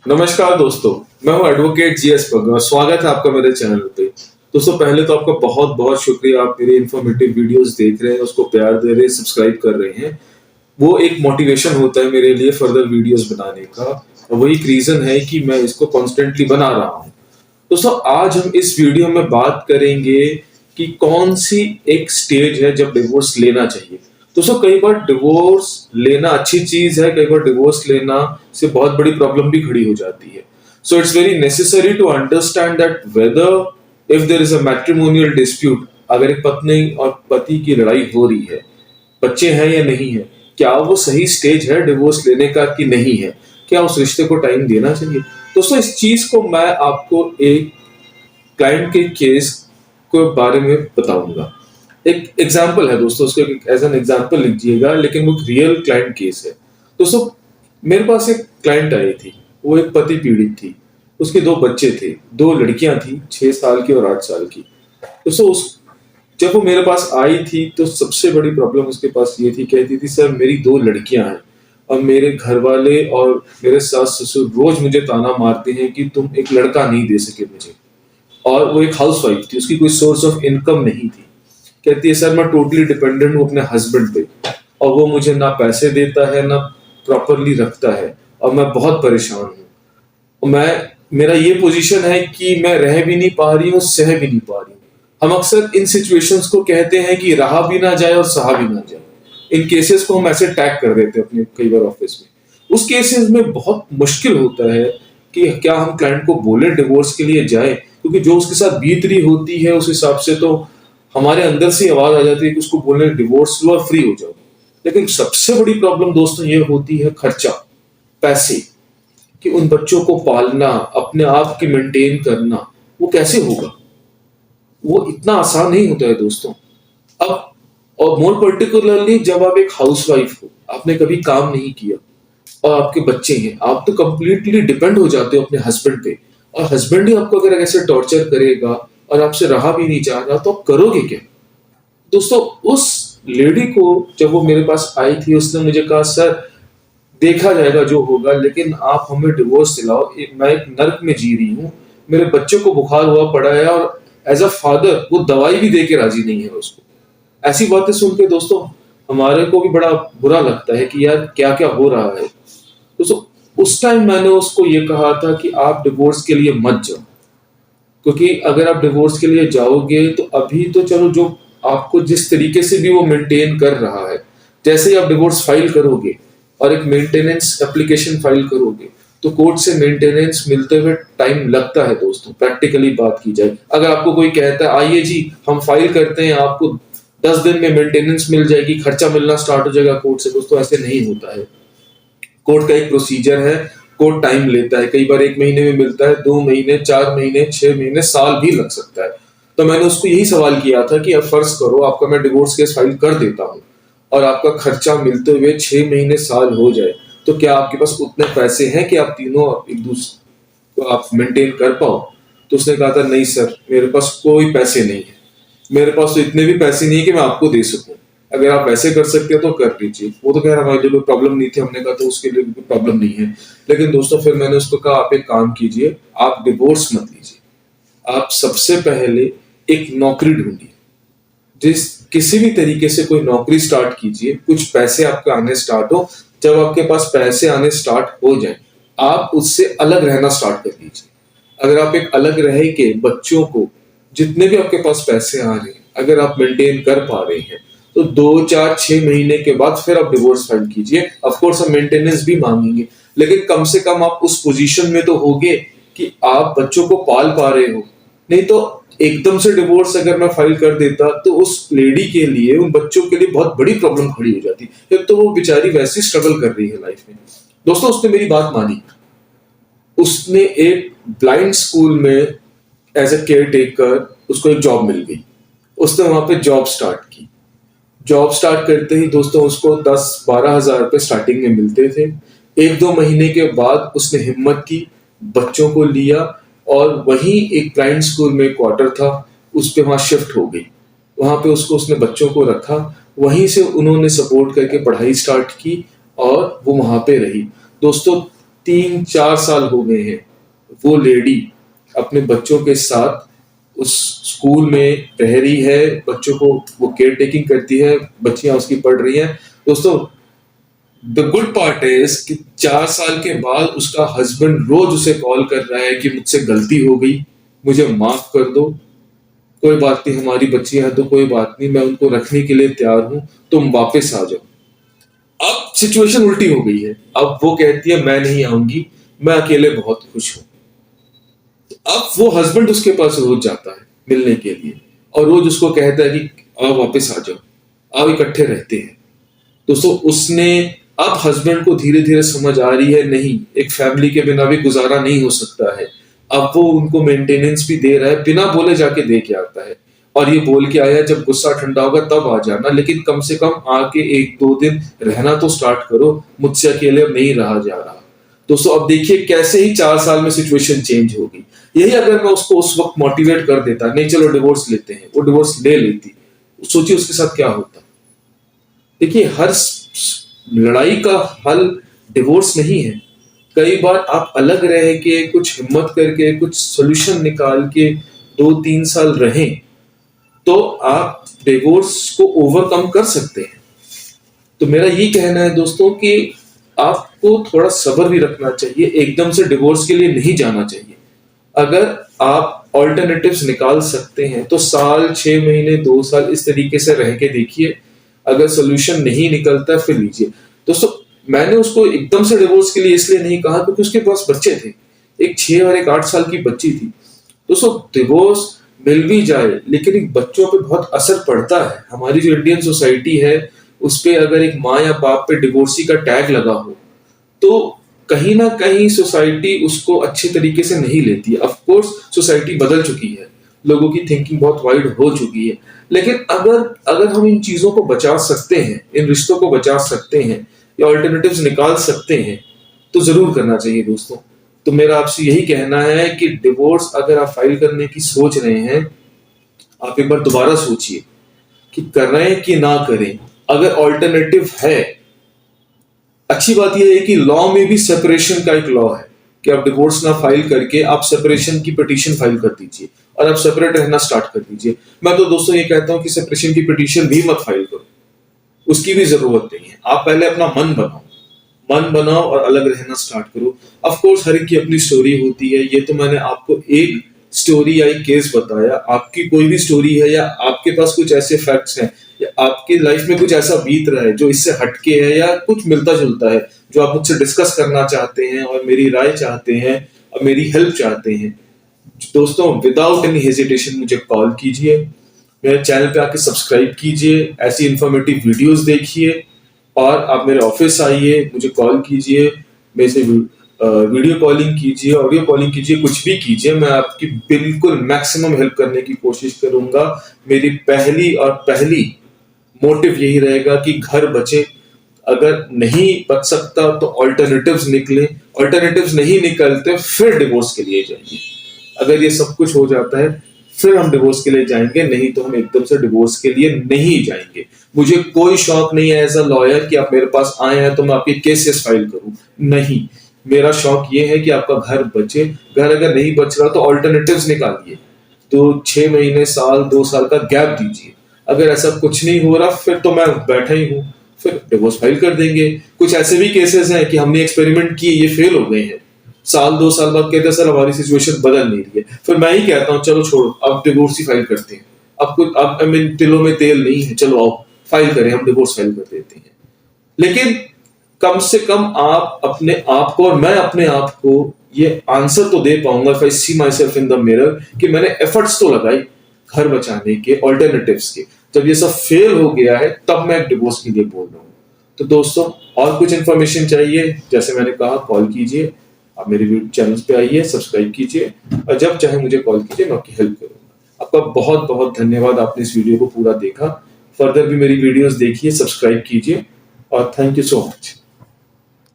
नमस्कार दोस्तों। मैं हूं एडवोकेट जीएस पगवा। स्वागत है आपका मेरे चैनल पे। दोस्तों, पहले तो आपका बहुत बहुत शुक्रिया, आप मेरे इन्फॉर्मेटिव वीडियोस देख रहे हैं, उसको प्यार दे रहे हैं, सब्सक्राइब कर रहे हैं। वो एक मोटिवेशन होता है मेरे लिए फर्दर वीडियोस बनाने का, और वही एक रीजन है कि मैं इसको कॉन्स्टेंटली बना रहा हूँ। दोस्तों, आज हम इस वीडियो में बात करेंगे कि कौन सी एक स्टेज है जब डिवोर्स लेना चाहिए। दोस्तों, कई बार डिवोर्स लेना अच्छी चीज है, कई बार डिवोर्स लेना से बहुत बड़ी प्रॉब्लम भी खड़ी हो जाती है। So it's very necessary to understand that whether if there is a matrimonial dispute, अगर एक पत्नी और पति की लड़ाई हो रही है, बच्चे हैं या नहीं है, क्या वो सही स्टेज है डिवोर्स लेने का कि नहीं है, क्या उस रिश्ते को टाइम देना चाहिए। दोस्तों, इस चीज को मैं आपको एक क्लाइंट के केस के बारे में बताऊंगा। एक एग्जाम्पल है दोस्तों, उसको एज एन एग्जाम्पल लिखिएगा, लेकिन वो रियल क्लाइंट केस है। दोस्तों, मेरे पास एक क्लाइंट आई थी, वो एक पति पीड़ित थी। उसके दो बच्चे थे, दो लड़कियां थी, 6 साल की और 8 साल की। दोस्तों, उस जब वो मेरे पास आई थी तो सबसे बड़ी प्रॉब्लम उसके पास ये थी, कहती थी सर मेरी दो लड़कियां हैं और मेरे घर वाले और मेरे सास ससुर रोज मुझे ताना मारते हैं कि तुम एक लड़का नहीं दे सके मुझे। और वो एक हाउस वाइफ थी, उसकी कोई सोर्स ऑफ इनकम नहीं थी। कहती है सर मैं टोटली डिपेंडेंट हूँ अपने हस्बैंड पे, और वो मुझे ना पैसे देता है ना प्रॉपरली रखता है, और मैं बहुत परेशान हूँ। मैं मेरा ये पोजीशन है कि मैं रह भी नहीं पा रही हूँ, सह भी नहीं पा रही हूँ। हम अक्सर इन सिचुएशंस को कहते हैं कि रहा भी ना जाए और सहा भी ना जाए। इन केसेस को हम ऐसे टैग कर देते हैं अपने कई बार ऑफिस में। उस केसेस में बहुत मुश्किल होता है कि क्या हम क्लाइंट को बोले डिवोर्स के लिए जाए, क्योंकि जो उसके साथ बीत रही होती है उस हिसाब से तो हमारे अंदर से आवाज आ जाती है कि उसको बोले डिवोर्स लो और फ्री हो जाओ। लेकिन सबसे बड़ी प्रॉब्लम दोस्तों ये होती है खर्चा, पैसे, कि उन बच्चों को पालना, अपने आप की मेंटेन करना, वो कैसे होगा। वो इतना आसान नहीं होता है दोस्तों। अब और मोर पर्टिकुलरली जब आप एक हाउसवाइफ हो, आपने कभी काम नहीं किया और आपके बच्चे हैं, आप तो कंप्लीटली डिपेंड हो जाते हो अपने हस्बैंड पे। और हस्बैंड ही आपको अगर ऐसे टॉर्चर करेगा और आपसे रहा भी नहीं चाह रहा, तो आप करोगे क्या। दोस्तों, उस लेडी को जब वो मेरे पास आई थी, उसने मुझे कहा सर देखा जाएगा जो होगा, लेकिन आप हमें डिवोर्स दिलाओ। मैं एक नर्क में जी रही हूँ, मेरे बच्चों को बुखार हुआ पड़ा है, और एज अ फादर वो दवाई भी दे के राजी नहीं है उसको। ऐसी बातें सुन के दोस्तों हमारे को भी बड़ा बुरा लगता है कि यार क्या क्या हो रहा है। दोस्तों, उस टाइम मैंने उसको ये कहा था कि आप डिवोर्स के लिए मत जाओ, क्योंकि अगर आप डिवोर्स के लिए जाओगे तो अभी तो चलो, जो आपको जिस तरीके से भी वो मेंटेन कर रहा है, जैसे ही आप डिवोर्स फाइल करोगे और एक मेंटेनेंस एप्लीकेशन फाइल करोगे, तो कोर्ट से मेंटेनेंस मिलते हुए टाइम लगता है दोस्तों। प्रैक्टिकली बात की जाए, अगर आपको कोई कहता है आइए जी हम फाइल करते हैं, आपको 10 दिन में मेंटेनेंस मिल जाएगी, खर्चा मिलना स्टार्ट हो जाएगा कोर्ट से, दोस्तों ऐसे नहीं होता है। कोर्ट का एक प्रोसीजर है, कोर्ट टाइम लेता है, कई बार 1 महीने में मिलता है, 2 महीने, 4 महीने, 6 महीने, साल भी लग सकता है। तो मैंने उसको यही सवाल किया था कि अब फर्ज करो आपका मैं डिवोर्स केस फाइल कर देता हूँ और आपका खर्चा मिलते हुए 6 महीने, साल हो जाए, तो क्या आपके पास उतने पैसे हैं कि आप तीनों एक दूसरे को आप मेंटेन कर पाओ। तो उसने कहा था नहीं सर मेरे पास कोई पैसे नहीं है, मेरे पास तो इतने भी पैसे नहीं है कि मैं आपको दे सकूं। अगर आप वैसे कर सकते हो तो कर लीजिए। वो तो कह रहा हमारे लिए कोई प्रॉब्लम नहीं थी, हमने कहा तो उसके लिए कोई प्रॉब्लम नहीं है। लेकिन दोस्तों फिर मैंने उसको कहा आप एक काम कीजिए, आप डिवोर्स मत लीजिए, आप सबसे पहले एक नौकरी ढूंढिए। जिस किसी भी तरीके से कोई नौकरी स्टार्ट कीजिए, कुछ पैसे आपके आने स्टार्ट हो। जब आपके पास पैसे आने स्टार्ट हो जाए, आप उससे अलग रहना स्टार्ट कर दीजिए। अगर आप एक अलग रह के बच्चों को, जितने भी आपके पास पैसे आ रहे हैं, अगर आप मेंटेन कर पा रहे हैं, तो 2, 4, 6 महीने के बाद फिर आप डिवोर्स फाइल कीजिए। ऑफ कोर्स हम मेंटेनेंस भी मांगेंगे, लेकिन कम से कम आप उस पोजीशन में तो होगे कि आप बच्चों को पाल पा रहे हो। नहीं तो एकदम से डिवोर्स अगर मैं फाइल कर देता तो उस लेडी के लिए, उन बच्चों के लिए बहुत बड़ी प्रॉब्लम खड़ी हो जाती। एक तो वो बेचारी वैसे स्ट्रगल कर रही है लाइफ में। दोस्तों, उसने मेरी बात मानी, उसने एक ब्लाइंड स्कूल में एज ए केयर टेकर उसको एक जॉब मिल गई। उसने वहां पे जॉब स्टार्ट की। जॉब स्टार्ट करते ही दोस्तों उसको 10-12 हजार रुपए स्टार्टिंग में मिलते थे। 1-2 महीने के बाद उसने हिम्मत की, बच्चों को लिया, और वहीं एक ब्लाइंड स्कूल में क्वार्टर था, उस पे वहां शिफ्ट हो गई। वहां पे उसको उसने बच्चों को रखा, वहीं से उन्होंने सपोर्ट करके पढ़ाई स्टार्ट की और वो वहां पे रही। दोस्तों, 3-4 साल हो गए हैं वो लेडी अपने बच्चों के साथ उस स्कूल में रह रही है, बच्चों को वो केयर टेकिंग करती है, बच्चियां उसकी पढ़ रही हैं। दोस्तों, द गुड पार्ट इज कि 4 साल के बाद उसका हस्बैंड रोज उसे कॉल कर रहा है कि मुझसे गलती हो गई, मुझे माफ कर दो, कोई बात नहीं, हमारी बच्चियां हैं तो कोई बात नहीं, मैं उनको रखने के लिए तैयार हूं, तुम वापस आ जाओ। अब सिचुएशन उल्टी हो गई है, अब वो कहती है मैं नहीं आऊंगी, मैं अकेले बहुत खुश हूं। अब वो हस्बैंड उसके पास रोज जाता है मिलने के लिए और रोज उसको कहता है कि आओ वापस आ जाओ, आओ इकट्ठे रहते हैं। दोस्तों, उसने अब हस्बैंड को धीरे धीरे समझ आ रही है नहीं, एक फैमिली के बिना भी गुजारा नहीं हो सकता है। अब वो उनको मेंटेनेंस भी दे रहा है, बिना बोले जाके दे के आता है और ये बोल के आया जब गुस्सा ठंडा होगा तब आ जाना, लेकिन कम से कम आके 1-2 दिन रहना तो स्टार्ट करो, मुझसे अकेले अब नहीं रहा जा रहा। दोस्तों, अब देखिए कैसे ही 4 साल में सिचुएशन चेंज होगी। यही अगर मैं उसको उस वक्त मोटिवेट कर देता, नहीं चलो डिवोर्स लेते हैं, वो डिवोर्स ले लेती, सोचिए उसके साथ क्या होता। देखिए, हर लड़ाई का हल डिवोर्स नहीं है। कई बार आप अलग रह के कुछ हिम्मत करके कुछ सोल्यूशन निकाल के 2-3 साल रहें तो आप डिवोर्स को ओवरकम कर सकते हैं। तो मेरा ये कहना है दोस्तों कि आपको थोड़ा सब्र भी रखना चाहिए, एकदम से डिवोर्स के लिए नहीं जाना चाहिए। अगर आप ऑल्टरनेटिव्स निकाल सकते हैं तो साल, 6 महीने, 2 साल इस तरीके से रह के देखिए। अगर सोल्यूशन नहीं निकलता फिर लीजिए। दोस्तों, मैंने उसको एकदम से डिवोर्स के लिए इसलिए नहीं कहा क्योंकि उसके पास बच्चे थे, एक 6 और एक 8 साल की बच्ची थी। दोस्तों, डिवोर्स मिल भी जाए लेकिन एक बच्चों पे बहुत असर पड़ता है। हमारी जो इंडियन सोसाइटी है उस पे अगर एक माँ या बाप पे डिवोर्सी का टैग लगा हो तो कहीं ना कहीं सोसाइटी उसको अच्छे तरीके से नहीं लेती है। ऑफ कोर्स सोसाइटी बदल चुकी है, लोगों की थिंकिंग बहुत वाइड हो चुकी है, लेकिन अगर अगर हम इन चीजों को बचा सकते हैं, इन रिश्तों को बचा सकते हैं या ऑल्टरनेटिव्स निकाल सकते हैं तो जरूर करना चाहिए दोस्तों। तो मेरा आपसे यही कहना है कि डिवोर्स अगर आप फाइल करने की सोच रहे हैं, आप एक बार दोबारा सोचिए कि करें कि ना करें। अगर ऑल्टरनेटिव है, अच्छी बात यह है कि लॉ में भी सेपरेशन का एक लॉ है कि आप डिवोर्स ना फाइल करके आप सेपरेशन की पिटीशन फाइल कर दीजिए और आप सेपरेट रहना स्टार्ट कर दीजिए। मैं तो दोस्तों ये कहता हूं कि सेपरेशन की पिटीशन भी मत फाइल करो, उसकी भी जरूरत नहीं है। आप पहले अपना मन बनाओ और अलग रहना स्टार्ट करो। ऑफ कोर्स हर एक की अपनी स्टोरी होती है, ये तो मैंने आपको एक स्टोरी या एक केस बताया। आपकी कोई भी स्टोरी है या आपके पास कुछ ऐसे फैक्ट्स हैं या आपकी लाइफ में कुछ ऐसा बीत रहा है जो इससे हटके है या कुछ मिलता जुलता है जो आप मुझसे डिस्कस करना चाहते हैं और मेरी राय चाहते हैं और मेरी हेल्प चाहते हैं, दोस्तों विदाउट एनी हेजिटेशन मुझे कॉल कीजिए, मेरे चैनल पे आके सब्सक्राइब कीजिए, ऐसी इंफॉर्मेटिव वीडियोस देखिए और आप मेरे ऑफिस आइए, मुझे कॉल कीजिए, मेरे से वीडियो कॉलिंग कीजिए, ऑडियो कॉलिंग कीजिए, कुछ भी कीजिए, मैं आपकी बिल्कुल मैक्सिमम हेल्प करने की कोशिश करूंगा। मेरी पहली मोटिव यही रहेगा कि घर बचे। अगर नहीं बच सकता तो ऑल्टरनेटिव्स निकले, ऑल्टरनेटिव्स नहीं निकलते फिर डिवोर्स के लिए जाइए। अगर ये सब कुछ हो जाता है फिर हम डिवोर्स के लिए जाएंगे, नहीं तो हम एकदम से डिवोर्स के लिए नहीं जाएंगे। मुझे कोई शौक नहीं है एज अ लॉयर कि आप मेरे पास आए हैं तो मैं आपके केसेस फाइल करूं, नहीं। मेरा शौक ये है कि आपका घर बचे। घर अगर नहीं बच रहा तो ऑल्टरनेटिव्स निकालिए, तो 6 महीने, साल, 2 साल का गैप दीजिए। अगर ऐसा कुछ नहीं हो रहा फिर तो मैं बैठा ही हूं, फिर डिवोर्स फाइल कर देंगे। कुछ ऐसे भी केसेस हैं कि हमने एक्सपेरिमेंट किए, ये फेल हो गए हैं, साल 2 साल बाद कहते हैं सर हमारी सिचुएशन बदल नहीं रही है, फिर मैं ही कहता हूँ चलो छोड़ो अब डिवोर्स ही फाइल करते हैं। अब कुछ अब तिलों में तेल नहीं है, चलो आओ फाइल करें, हम डिवोर्स फाइल कर देते हैं। लेकिन कम से कम आप अपने आप को और मैं अपने आप को ये आंसर तो दे पाऊंगा, if I see myself in the mirror, कि मैंने एफर्ट्स तो लगाई घर बचाने के, ऑल्टरनेटिव्स के। जब ये सब फेल हो गया है तब मैं डिवोर्स के लिए बोल रहा हूँ। तो दोस्तों, और कुछ इंफॉर्मेशन चाहिए, जैसे मैंने कहा, कॉल कीजिए, आप मेरे चैनल पे आइए, सब्सक्राइब कीजिए और जब चाहे मुझे कॉल कीजिए, मैं आपकी हेल्प करूंगा। आपका बहुत बहुत धन्यवाद, आपने इस वीडियो को पूरा देखा। फर्दर भी मेरी वीडियोस देखिए, सब्सक्राइब कीजिए और थैंक यू सो मच।